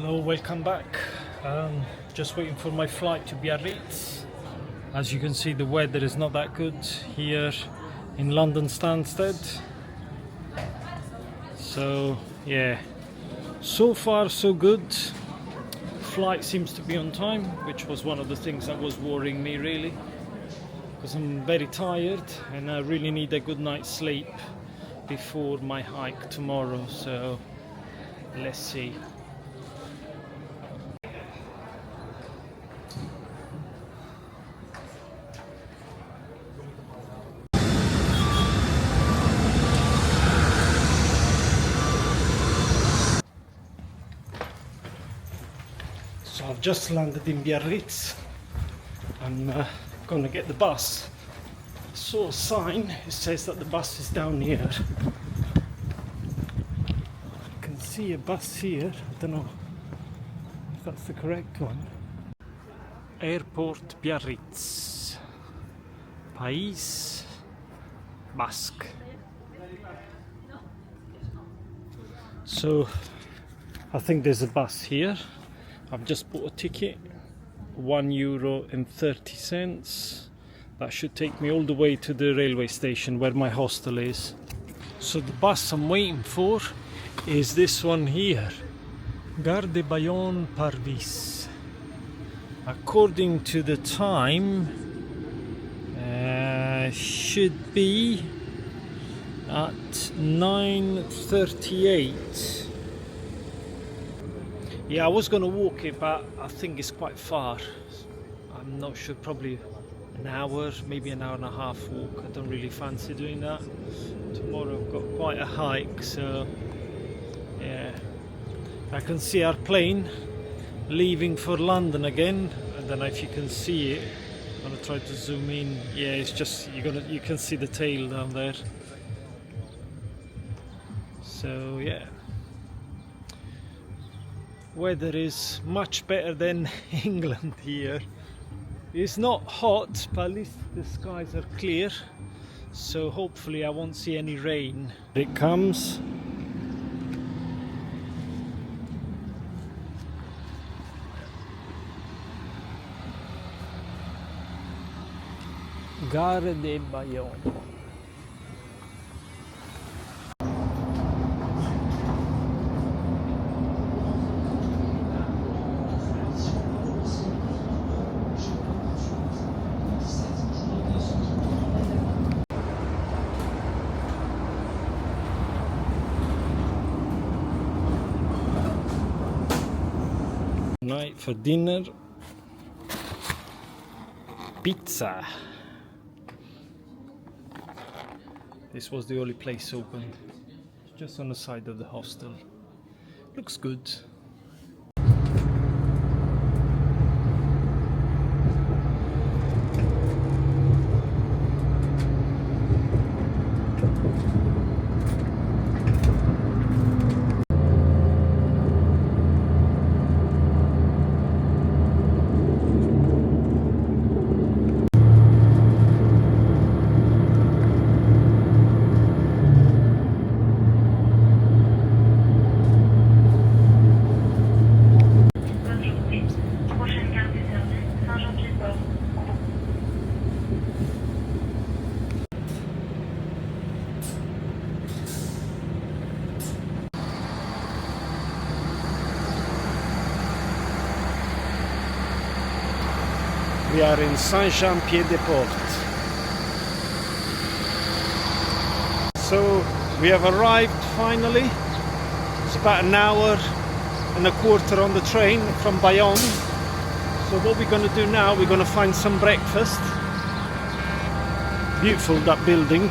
Hello, welcome back. Just waiting for my flight to Biarritz. As you can see, the weather is not that good here in London Stansted. So yeah, so far so good. Flight seems to be on time, which was one of the things that was worrying me really, because I'm very tired and I really need a good night's sleep before my hike tomorrow. So let's see. So I've just landed in Biarritz. I'm going to get the bus. I saw a sign, it says that the bus is down here. I can see a bus here, I don't know if that's the correct one. Airport Biarritz, Pays Basque. So I think there's a bus here. I've just bought a ticket, €1.30. That should take me all the way to the railway station where my hostel is. So the bus I'm waiting for is this one here, Gare de Bayonne Parvis. According to the time, should be at 9:38. Yeah, I was going to walk it, but I think it's quite far. I'm not sure, probably an hour, maybe an hour and a half walk. I don't really fancy doing that. Tomorrow I've got quite a hike, so yeah. I can see our plane leaving for London again. I don't know if you can see it. I'm going to try to zoom in. Yeah, it's just, you can see the tail down there. So yeah. Weather is much better than England here. It's not hot, but at least the skies are clear, so hopefully I won't see any rain. It comes. Gare de Bayonne. Night for dinner, pizza. This was the only place open, just on the side of the hostel. Looks good. We are in Saint-Jean-Pied-de-Port. So we have arrived finally. It's about an hour and a quarter on the train from Bayonne. So what we're going to do now, we're going to find some breakfast. Beautiful, that building.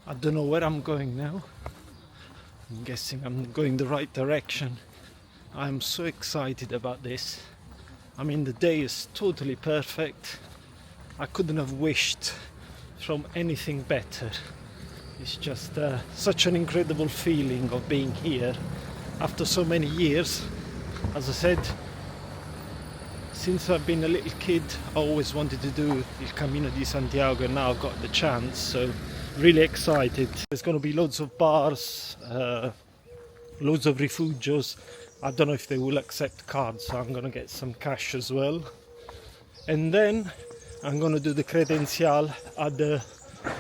I don't know where I'm going now. I'm guessing I'm going the right direction. I'm so excited about this. I mean, the day is totally perfect. I couldn't have wished from anything better. It's just such an incredible feeling of being here after so many years. As I said, since I've been a little kid, I always wanted to do the Camino de Santiago, and now I've got the chance, so really excited. There's going to be loads of bars, loads of refugios. I don't know if they will accept cards, so I'm going to get some cash as well. And then I'm going to do the credenzial at the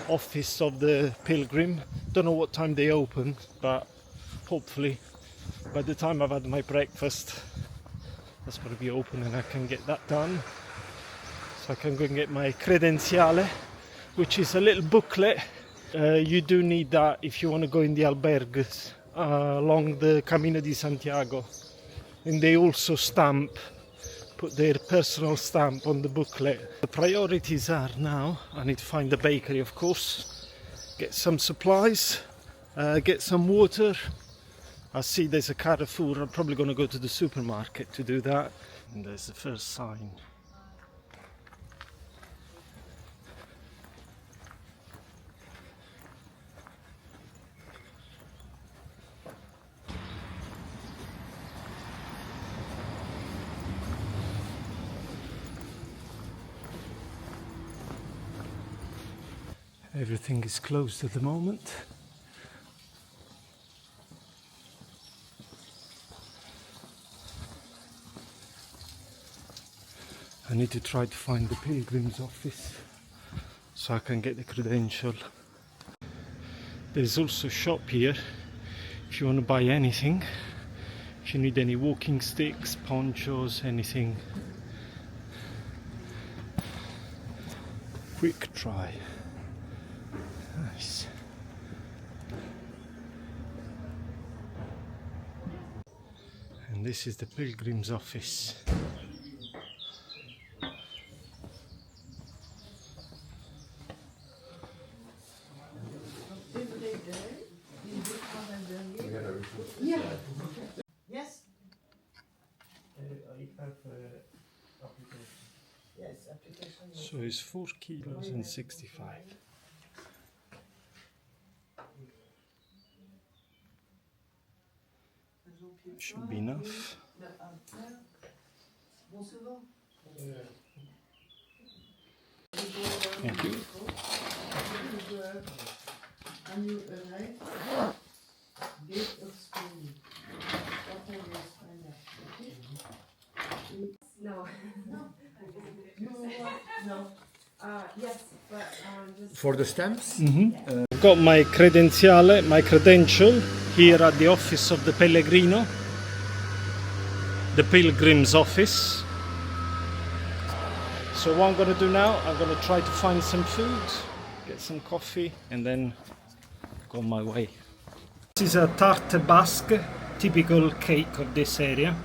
office of the Pilgrim. Don't know what time they open, but hopefully by the time I've had my breakfast, that's going to be open and I can get that done. So I can go and get my credenziale, which is a little booklet. You do need that if you want to go in the albergues along the Camino de Santiago. And they also put their personal stamp on the booklet. The priorities are now, I need to find the bakery, of course, get some supplies, get some water. I see there's a Carrefour. I'm probably going to go to the supermarket to do that. And there's the first sign. Everything is closed at the moment. I need to try to find the Pilgrim's office so I can get the credential. There's also a shop here if you want to buy anything. If you need any walking sticks, ponchos, anything. Quick try. Nice. And this is the Pilgrim's office. Yes. Yes, application. So it's 4 kilos and 65. Should be enough. Thank you. No. No. Yes, but just For the stamps? I've got my credenziale, my credential here at the office of the Pellegrino, the Pilgrim's office. So what I'm going to do now, I'm going to try to find some food, get some coffee, and then go on my way. This is a tarte basque, typical cake of this area,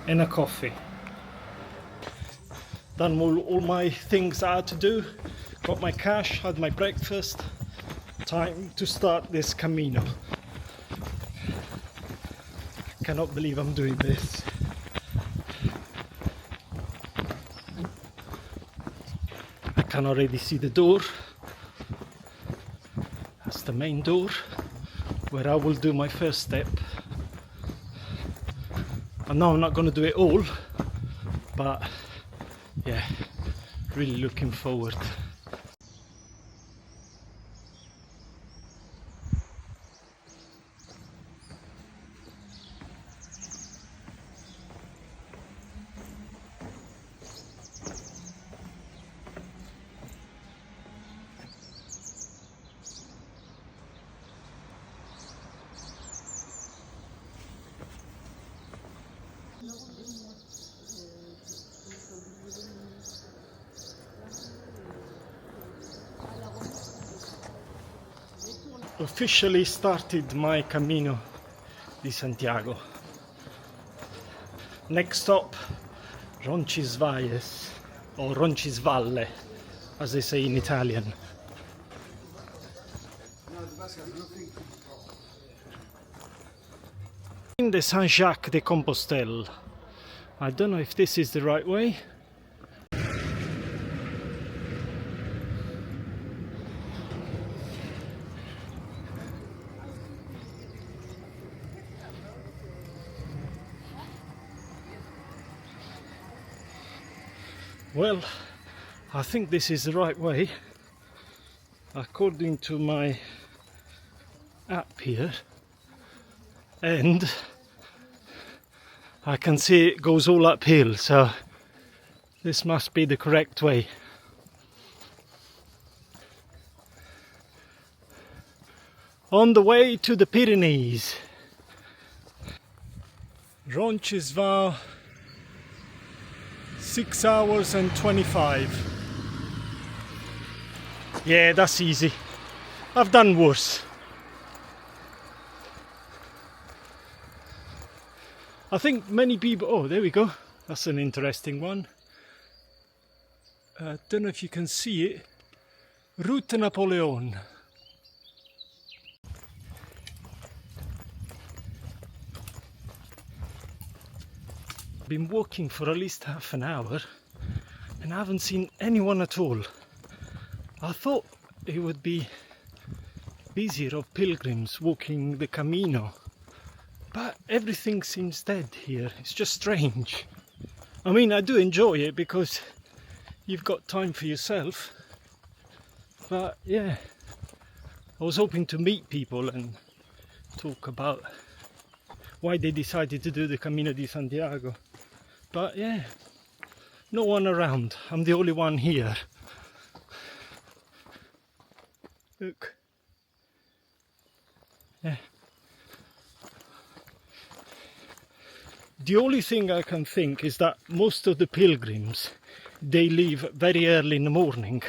and a coffee. Done all my things I had to do, got my cash, had my breakfast, time to start this Camino. I cannot believe I'm doing this. I can already see the door. That's the main door where I will do my first step. I know I'm not going to do it all, but yeah, really looking forward. Officially started my Camino di Santiago. Next stop, Roncesvalles, or Roncesvalles, as they say in Italian. In the Saint-Jacques de Compostelle. I don't know if this is the right way. Well, I think this is the right way according to my app here, and I can see it goes all uphill, so this must be the correct way. On the way to the Pyrenees. Roncesvalles, 6 hours and 25. Yeah, that's easy. I've done worse. I think many people... Oh, there we go. That's an interesting one. Don't know if you can see it. Route Napoleon. Been walking for at least half an hour and I haven't seen anyone at all. I thought it would be busier of pilgrims walking the Camino, but everything seems dead here. It's just strange. I mean, I do enjoy it because you've got time for yourself, but yeah, I was hoping to meet people and talk about why they decided to do the Camino de Santiago. But yeah, no one around. I'm the only one here. Look. Yeah. The only thing I can think is that most of the pilgrims, they leave very early in the morning,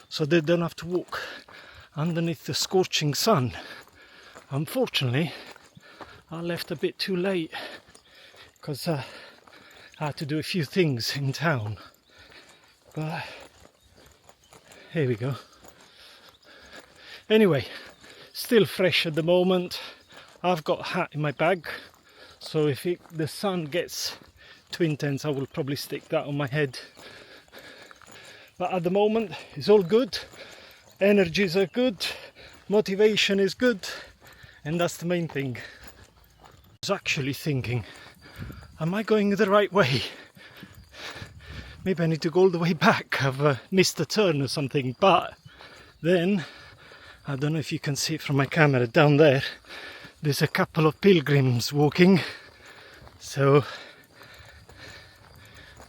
so they don't have to walk underneath the scorching sun. Unfortunately, I left a bit too late because I had to do a few things in town. But here we go. Anyway, still fresh at the moment. I've got a hat in my bag, so if the sun gets too intense, I will probably stick that on my head. But at the moment, it's all good. Energies are good, motivation is good, and that's the main thing. I was actually thinking, am I going the right way? Maybe I need to go all the way back. I've missed a turn or something. But then, I don't know if you can see it from my camera down there, there's a couple of pilgrims walking, so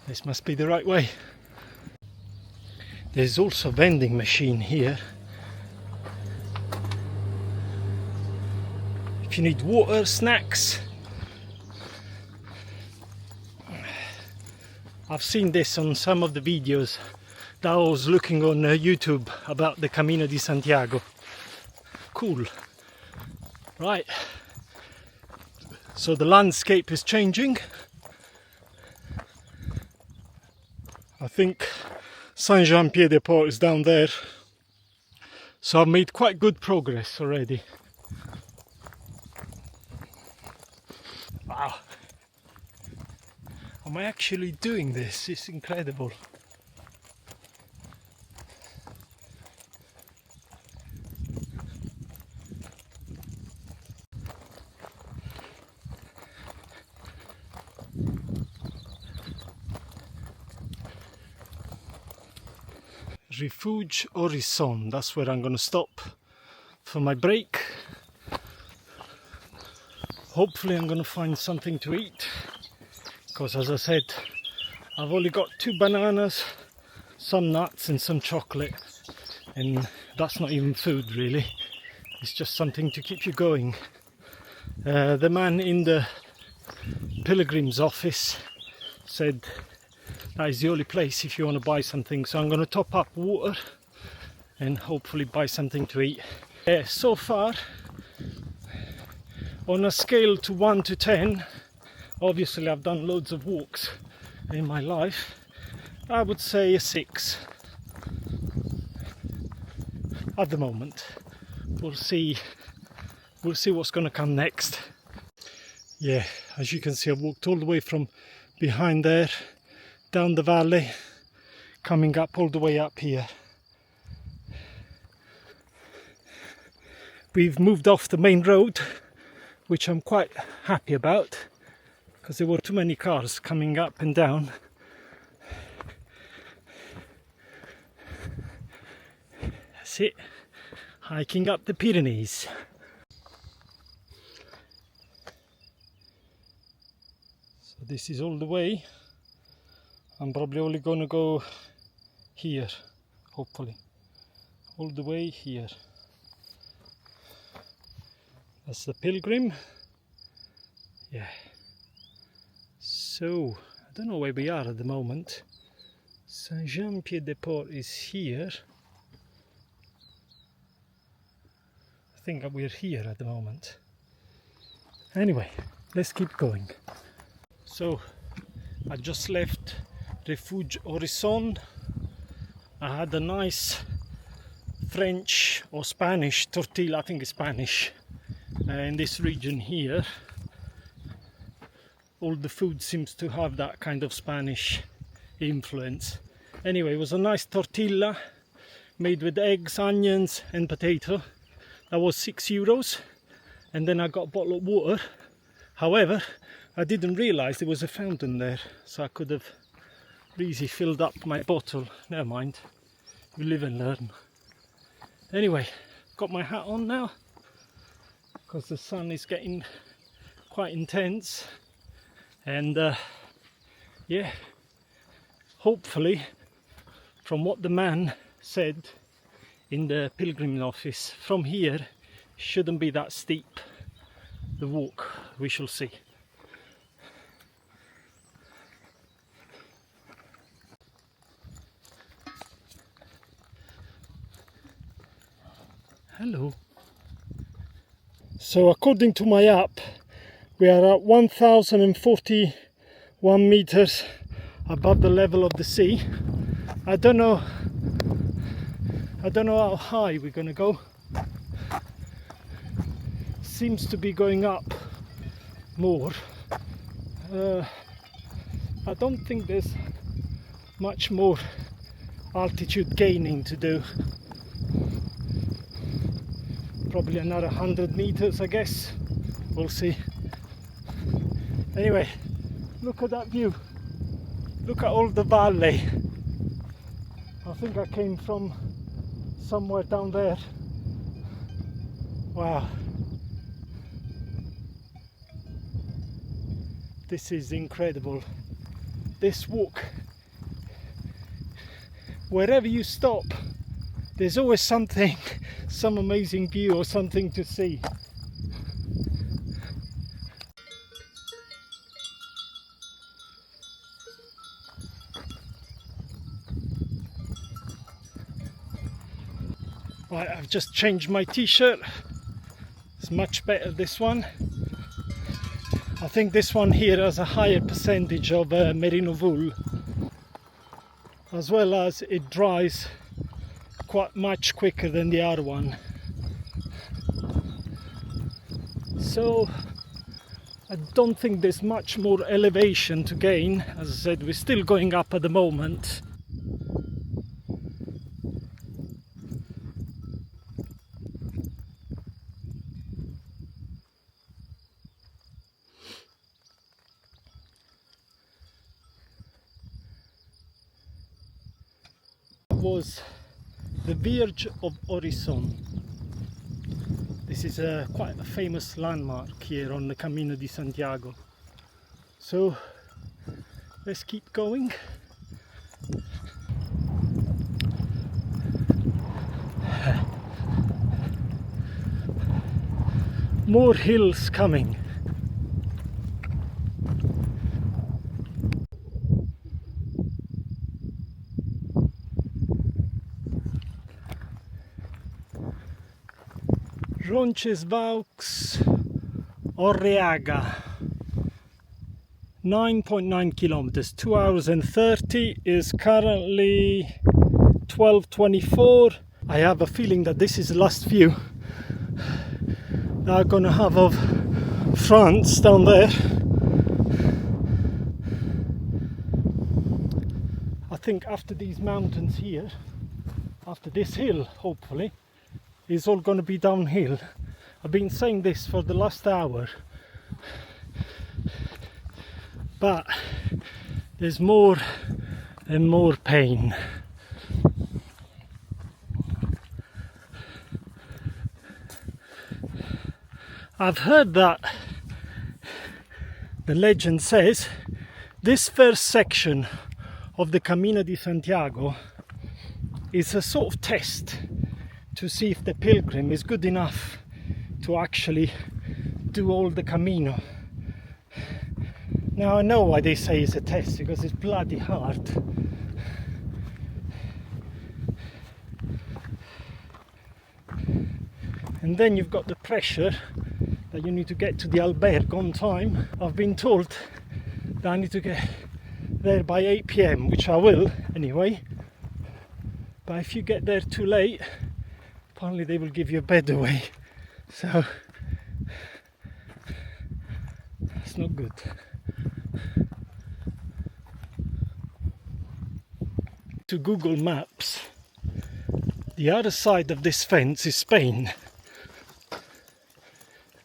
this must be the right way. There's also a vending machine here. If you need water, snacks. I've seen this on some of the videos that I was looking on YouTube about the Camino de Santiago. Cool. Right. So the landscape is changing. I think Saint-Jean-Pied-de-Port is down there. So I've made quite good progress already. Wow. Am I actually doing this? It's incredible. Refuge Horizon, that's where I'm going to stop for my break. Hopefully I'm going to find something to eat, because as I said, I've only got 2 bananas, some nuts and some chocolate, and that's not even food really, it's just something to keep you going. The man in the pilgrim's office said that is the only place if you want to buy something, so I'm going to top up water and hopefully buy something to eat. So far, on a scale to 1 to 10, obviously I've done loads of walks in my life, I would say a 6 at the moment. We'll see what's going to come next. Yeah, as you can see, I've walked all the way from behind there down the valley, coming up all the way up here. We've moved off the main road, which I'm quite happy about, because there were too many cars coming up and down. That's it, hiking up the Pyrenees. So this is all the way. I'm probably only gonna go here, hopefully. All the way here. That's the Pilgrim. Yeah. So, I don't know where we are at the moment. Saint-Jean-Pied-de-Port is here. I think we're here at the moment. Anyway, let's keep going. So, I just left Refuge Horizon. I had a nice French or Spanish tortilla, I think it's Spanish, in this region here. All the food seems to have that kind of Spanish influence. Anyway, it was a nice tortilla made with eggs, onions and potato. That was €6. And then I got a bottle of water. However, I didn't realize there was a fountain there, so I could have easily filled up my bottle. Never mind, you live and learn. Anyway, got my hat on now because the sun is getting quite intense. And yeah, hopefully, from what the man said in the Pilgrim office, from here shouldn't be that steep, the walk. We shall see. Hello. So according to my app, we are at 1041 meters above the level of the sea. I don't know how high we're gonna go. Seems to be going up more. I don't think there's much more altitude gaining to do. Probably another 100 meters, I guess. We'll see. Anyway, look at that view. Look at all the valley. I think I came from somewhere down there. Wow. This is incredible. This walk, wherever you stop, there's always something, some amazing view or something to see. Right, I've just changed my t-shirt. It's much better, this one. I think this one here has a higher percentage of merino wool, as well as it dries quite much quicker than the other one. So I don't think there's much more elevation to gain. As I said, we're still going up at the moment. Was the Verge of Horizon. This is quite a famous landmark here on the Camino de Santiago. So let's keep going. More hills coming. Roncesvalles, Orreaga, 9.9 kilometers, 2 hours and 30, is currently 12:24. I have a feeling that this is the last view that I'm gonna have of France down there. I think after these mountains here, after this hill, hopefully, it's all going to be downhill. I've been saying this for the last hour, but there's more and more pain. I've heard that the legend says this first section of the Camino de Santiago is a sort of test to see if the Pilgrim is good enough to actually do all the Camino. Now I know why they say it's a test, because it's bloody hard. And then you've got the pressure that you need to get to the albergue on time. I've been told that I need to get there by 8 p.m, which I will anyway. But if you get there too late, apparently they will give you a bed away. So it's not good. To Google Maps, the other side of this fence is Spain,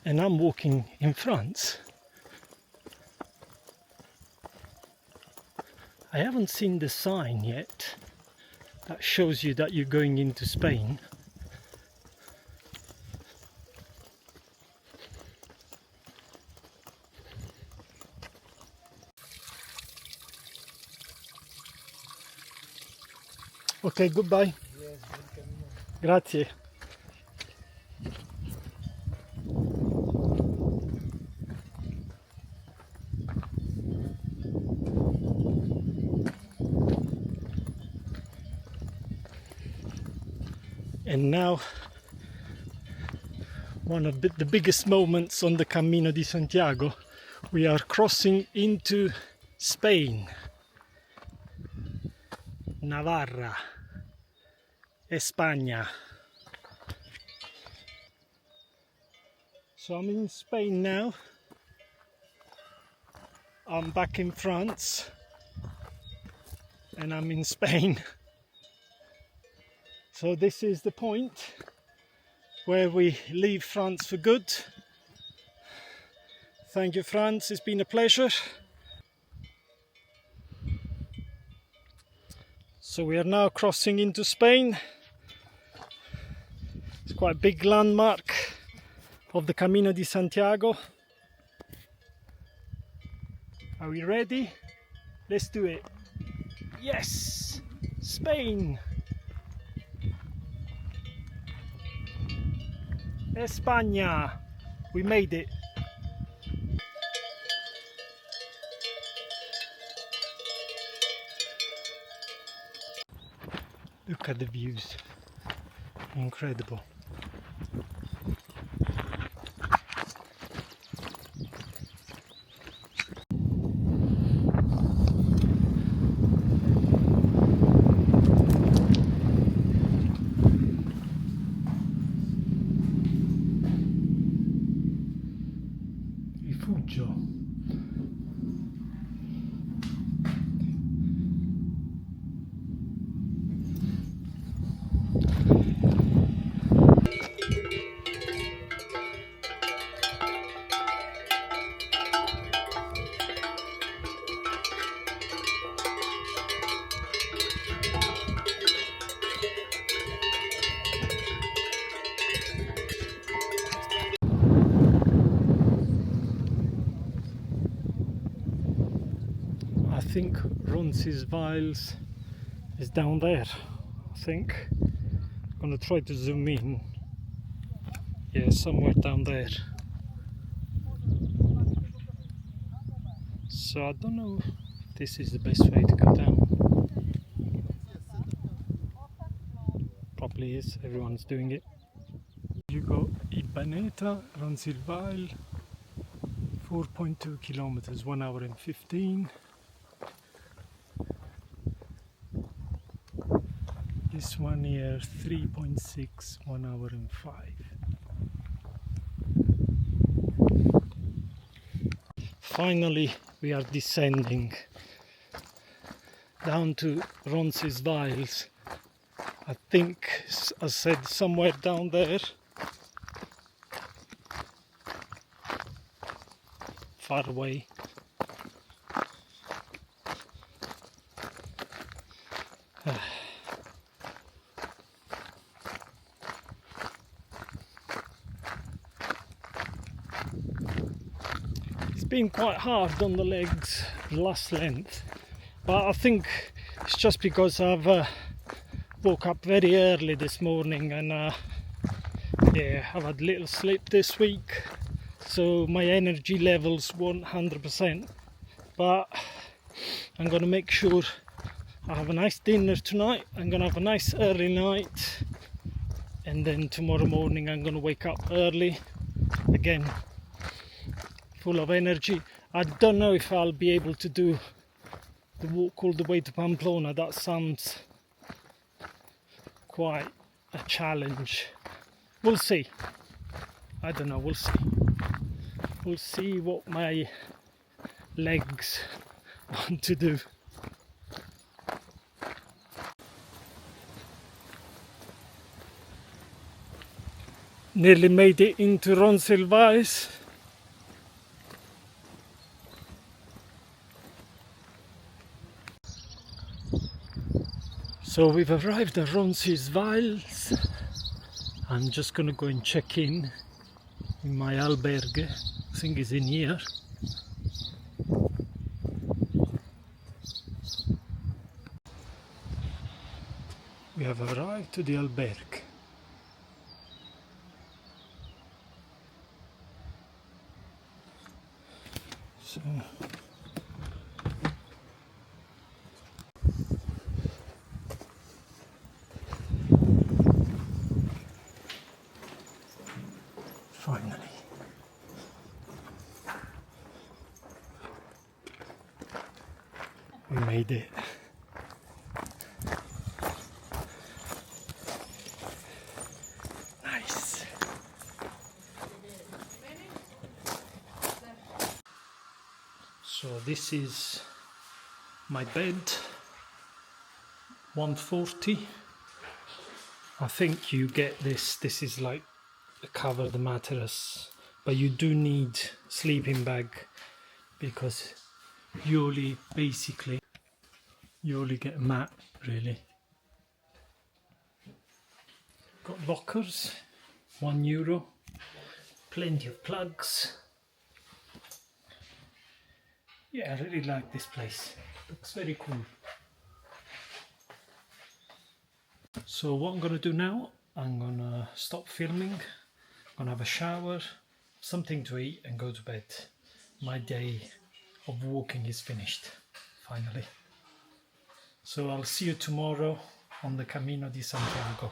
and I'm walking in France. I haven't seen the sign yet that shows you that you're going into Spain. Okay, goodbye. Grazie. And now, one of the biggest moments on the Camino de Santiago, we are crossing into Spain. Navarra, España. So I'm in Spain now. I'm back in France, and I'm in Spain. So this is the point where we leave France for good. Thank you, France, it's been a pleasure. So we are now crossing into Spain. It's quite a big landmark of the Camino de Santiago. Are we ready? Let's do it. Yes! Spain! España! We made it! Look at the views. Incredible. Rifugio. I think Roncesvalles is down there. I think. I'm gonna try to zoom in. Yeah, somewhere down there. So I don't know if this is the best way to go down. Probably is, everyone's doing it. You go Ibaneta, Roncesvalles, 4.2 kilometers, 1 hour and 15. This one here, 3.6, 1 hour and 5. Finally, we are descending down to Roncesvalles. I think, as I said, somewhere down there. Far away. been quite hard on the legs the last length, but I think it's just because I've woke up very early this morning and yeah, I've had little sleep this week, so my energy levels weren't 100%, but I'm gonna make sure I have a nice dinner tonight. I'm gonna have a nice early night, and then tomorrow morning I'm gonna wake up early again, full of energy. I don't know if I'll be able to do the walk all the way to Pamplona. That sounds quite a challenge. We'll see. I don't know, we'll see. We'll see what my legs want to do. Nearly made it into Roncesvalles. So we've arrived at Roncesvalles. I'm just gonna go and check in my albergue. I think it's in here. We have arrived to the albergue. So finally we made it. Nice. So this is my bed, 140. I think you get this is like a cover the mattress, but you do need sleeping bag because you only get a mat really. Got lockers, €1, plenty of plugs. Yeah, I really like this place. Looks very cool. So what I'm gonna do now, I'm gonna stop filming, I'm gonna have a shower, something to eat and go to bed. My day of walking is finished, finally. So I'll see you tomorrow on the Camino de Santiago.